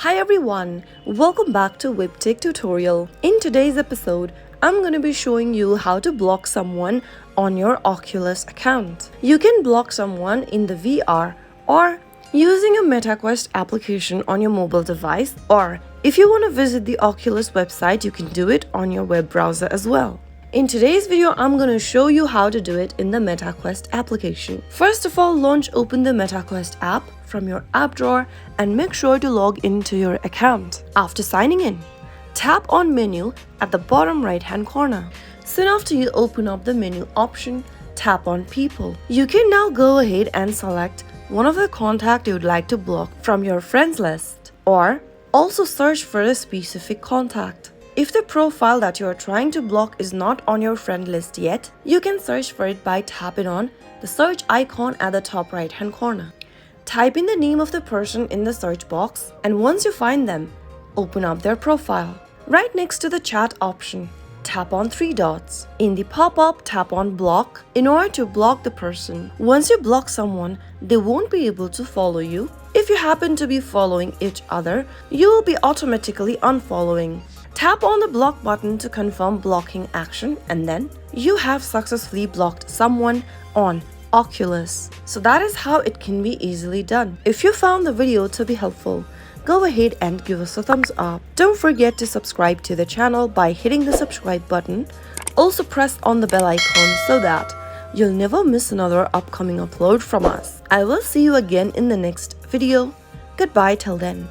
Hi everyone, welcome back to Webtech Tutorial. In today's episode, I'm going to be showing you how to block someone on your Oculus account. You can block someone in the VR or using a MetaQuest application on your mobile device, or if you want to visit the Oculus website, you can do it on your web browser as well. In today's video, I'm going to show you how to do it in the MetaQuest application. First of all, open the MetaQuest app from your app drawer and make sure to log into your account. After signing in, tap on menu at the bottom right hand corner. Soon after you open up the menu option, tap on people. You can now go ahead and select one of the contacts you would like to block from your friends list, or also search for a specific contact. If the profile that you are trying to block is not on your friend list yet, you can search for it by tapping on the search icon at the top right hand corner. Type in the name of the person in the search box, and once you find them, open up their profile. Right next to the chat option, tap on three dots. In the pop-up, tap on block in order to block the person. Once you block someone, they won't be able to follow you. If you happen to be following each other, you will be automatically unfollowing. Tap on the block button to confirm blocking action, and then you have successfully blocked someone on Oculus. So that is how it can be easily done. If you found the video to be helpful, go ahead and give us a thumbs up. Don't forget to subscribe to the channel by hitting the subscribe button. Also press on the bell icon so that you'll never miss another upcoming upload from us. I will see you again in the next video. Goodbye till then.